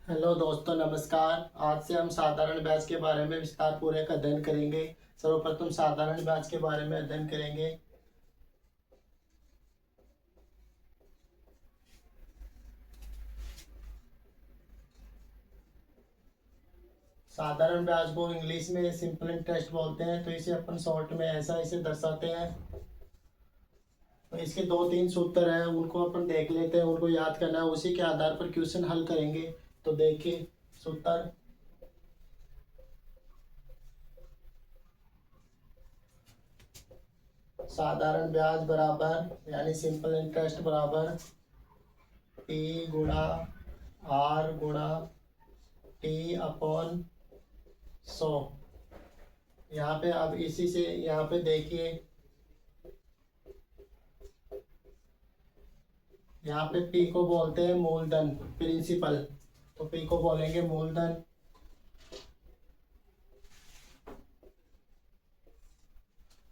Hello दोस्तों, नमस्कार। आज से हम साधारण ब्याज के बारे में विस्तार पूर्वक अध्ययन करेंगे। सर्वप्रथम साधारण ब्याज के बारे में अध्ययन करेंगे। साधारण ब्याज को इंग्लिश में सिंपल इंटरेस्ट बोलते हैं, तो इसे अपन शॉर्ट में ऐसा इसे दर्शाते हैं। तो इसके दो तीन सूत्र हैं, उनको अपन देख लेते हैं। उनको याद करना है, उसी के आधार पर क्वेश्चन हल करेंगे। तो देखिए सूत्र। साधारण ब्याज बराबर यानी सिंपल इंटरेस्ट बराबर P गुणा R गुणा T अपॉन 100। यहाँ पे अब इसी से यहाँ पे देखिए, यहाँ पे P को बोलते हैं मूलधन, प्रिंसिपल। तो P को बोलेंगे मूलधन।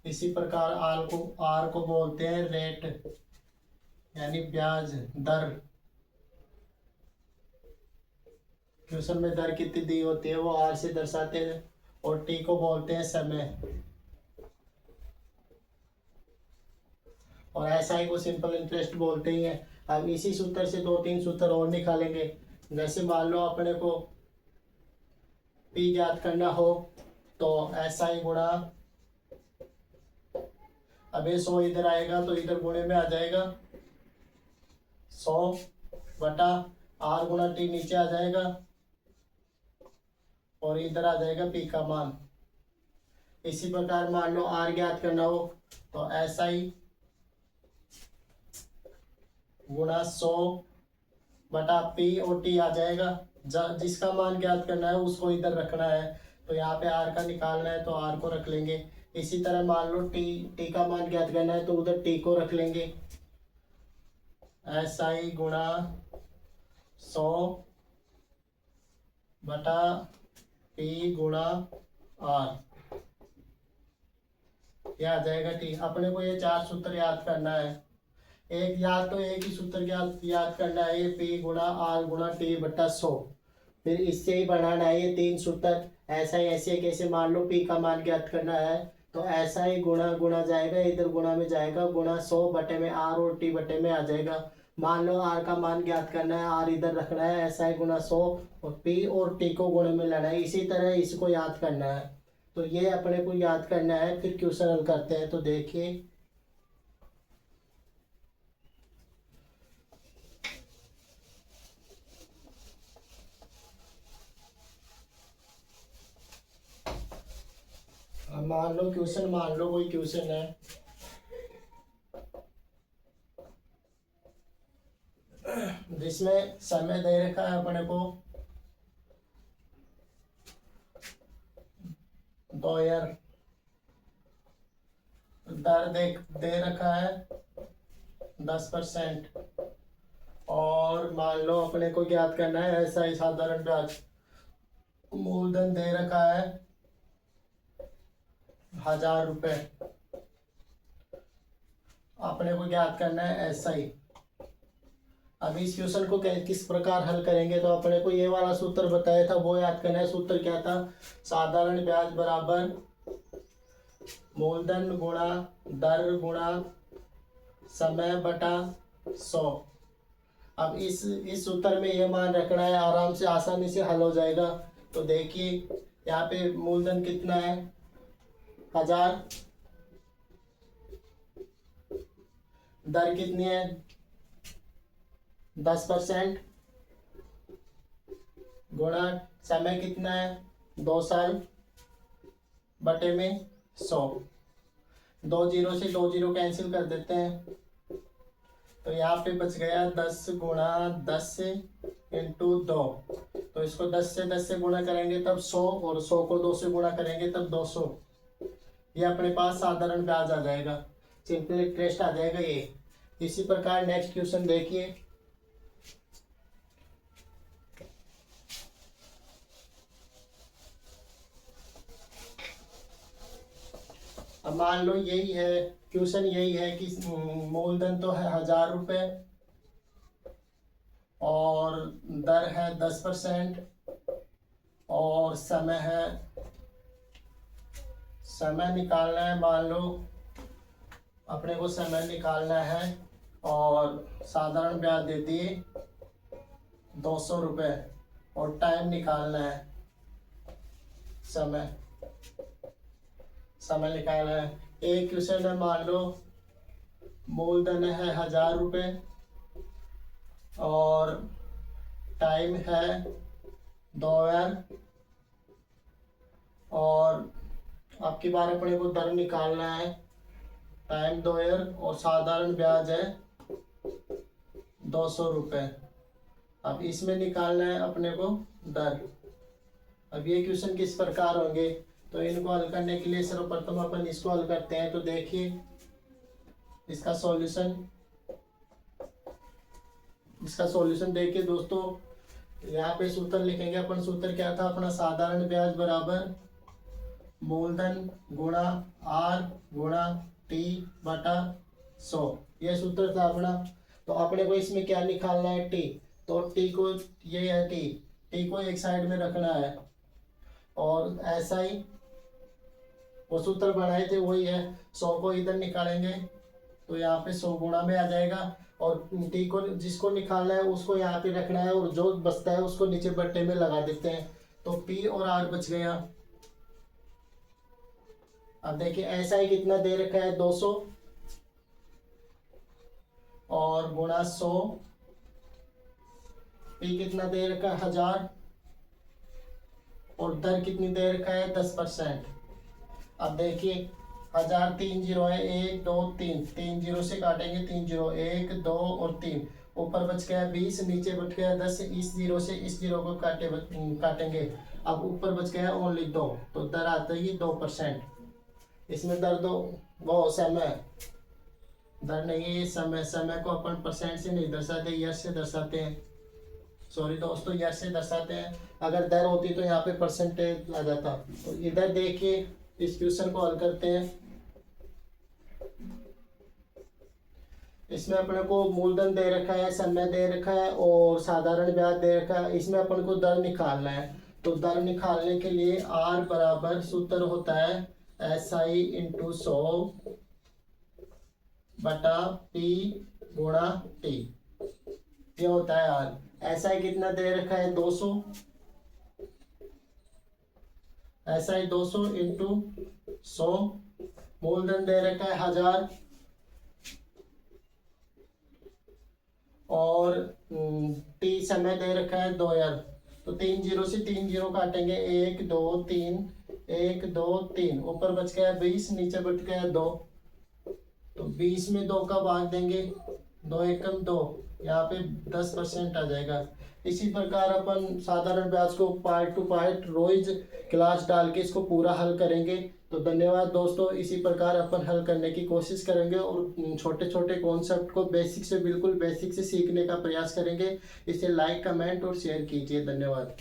इसी प्रकार R को बोलते हैं रेट यानी ब्याज दर। क्वेश्चन में दर कितनी दी होती है वो R से दर्शाते हैं। और T को बोलते हैं समय। और SI को सिंपल इंटरेस्ट बोलते ही हैं। अब इसी सूत्र से दो तीन सूत्र और निकालेंगे। जैसे मान लो अपने को P ज्ञात करना हो, तो SI गुणा, अब ये 100 इधर आएगा तो इधर गुणे में आ जाएगा 100 बटा R गुणा T नीचे आ जाएगा और इधर आ जाएगा P का मान। इसी प्रकार मान लो R ज्ञात करना हो, तो SI गुणा 100 बटा P और T आ जाएगा। जिसका मान ज्ञात करना है उसको इधर रखना है। तो यहाँ पे R का निकालना है तो R को रख लेंगे। इसी तरह मान लो T का मान ज्ञात करना है तो उधर T को रख लेंगे। SI गुणा 100 बटा P गुणा R, यह आ जाएगा T। अपने को ये चार सूत्र याद करना है। एक ही सूत्र याद करना है, ये P गुणा R गुणा T बटा 100। फिर इससे ही बनाना है ये तीन सूत्र। ऐसे कैसे, मान लो P का मान ज्ञात करना है तो ऐसा ही गुणा गुणा जाएगा, इधर गुणा में जाएगा, गुणा 100 बटे में R और T बटे में आ जाएगा। मान लो R का मान ज्ञात करना है, R इधर रखना है, ऐसा ही गुणा 100 और P और T को गुणे में लाना है। इसी तरह इसको याद करना है। तो ये अपने को याद करना है, फिर क्वेश्चन हल करते हैं। तो देखिए, अब मान लो कोई क्वेश्चन है जिसमें समय दे रखा है अपने को 2000, दर दे रखा है 10%। और मान लो अपने को ज्ञात करना है ऐसा ही साधारण ब्याज। मूलधन दे रखा है 1000 रुपये। अपने को ज्ञात करना है ऐसा ही। अब इस क्वेश्चन को किस प्रकार हल करेंगे, तो अपने को ये वाला सूत्र बताया था वो याद करना है। सूत्र क्या था? साधारण ब्याज बराबर मूलधन गुणा दर गुणा समय बटा 100। अब इस सूत्र में ये मान रखना है, आराम से आसानी से हल हो जाएगा। तो देखिए यहाँ पे मूलधन कितना है 1000, दर कितनी है 10%, गुणा समय कितना है 2 साल बटे में 100। 2 जीरो से 2 जीरो कैंसिल कर देते हैं, तो यहाँ पे बच गया 10 गुणा 10 इंटू 2। तो इसको 10 से गुणा करेंगे तब 100, और 100 को 2 से गुणा करेंगे तब 200। ये अपने पास साधारण ब्याज आ जाएगा, सिंपल इंटरेस्ट आ जाएगा ये। इसी प्रकार नेक्स्ट क्वेश्चन देखिए। अब मान लो यही है क्वेश्चन, यही है कि मूलधन तो है 1000 रुपये, और दर है 10%, और समय निकालना है। मान लो अपने को समय निकालना है और साधारण ब्याज देती है 200 रुपये, और टाइम निकालना है, समय निकालना है। एक क्वेश्चन है, मान लो मूलधन है 1000 रुपये और टाइम है 2000, और आपकी बार अपने को दर निकालना है, टाइम 2000 और साधारण ब्याज है 200 रुपये। अब इसमें निकालना है अपने को दर। अब ये क्वेश्चन किस प्रकार होंगे, तो इनको हल करने के लिए सर्वप्रथम अपन इसको हल करते हैं। तो देखिए इसका सॉल्यूशन देखिए दोस्तों, यहाँ पे सूत्र लिखेंगे अपन। सूत्र क्या था अपना, साधारण ब्याज बराबर मूलधन गुणा आर गुणा टी बटा 100, ये सूत्र था अपना। तो अपने को इसमें क्या निकालना है, टी। तो टी को, ये है टी को एक साइड में रखना है, और ऐसा ही वो सूत्र बनाए थे वही है। 100 को इधर निकालेंगे तो यहाँ पे 100 गुणा में आ जाएगा, और टी को जिसको निकालना है उसको यहाँ पे रखना है, और जो बचता है उसको नीचे बट्टे में लगा देते हैं। तो पी और आर बच गया। अब देखिए ऐसा ही कितना दे रखा है 200 और गुणा 100, पी कितना दे रखा है 1000, और दर कितनी दे रखा है 10%। अब देखिए 1000 3 जीरो है, 1 2 3, 3 जीरो से काटेंगे 3 जीरो, 1 2 और 3, ऊपर बच गया 20, नीचे बच गया 10, इस जीरो से इस जीरो को काटेंगे। अब ऊपर बच गया ओनली 2, तो दर आता है 2%। इसमें दर दो वो समय, दर नहीं है समय को अपन परसेंट से नहीं दर्शाते, यश से दर्शाते हैं। सॉरी दोस्तों, यश से दर्शाते हैं। अगर दर होती तो यहाँ पे परसेंटेज आ जाता। तो इधर देखिए इस क्वेश्चन को हल करते हैं। इसमें अपने को मूलधन दे रखा है, समय दे रखा है और साधारण ब्याज दे रखा है। इसमें अपन को दर निकालना है। तो दर निकालने के लिए आर बराबर सूत्र होता है SI इंटू 100 बटा पी गुणा टी, ये होता है आर। SI कितना दे रखा है 200, SI 200 इंटू 100, मूलधन दे रखा है 1000 और टी समय दे रखा है 2000। तो 3 जीरो से 3 जीरो काटेंगे, 1 2 3, 1 2 3, ऊपर बच गया 20, नीचे बच गया 2, तो 20 में 2 का भाग देंगे, 2 एकम 2, यहाँ पे 10% आ जाएगा। इसी प्रकार अपन साधारण ब्याज को पार्ट टू पार्ट रोज क्लास डाल के इसको पूरा हल करेंगे। तो धन्यवाद दोस्तों, इसी प्रकार अपन हल करने की कोशिश करेंगे और छोटे छोटे कॉन्सेप्ट को बिल्कुल बेसिक से सीखने का प्रयास करेंगे। इसे लाइक कमेंट और शेयर कीजिए। धन्यवाद।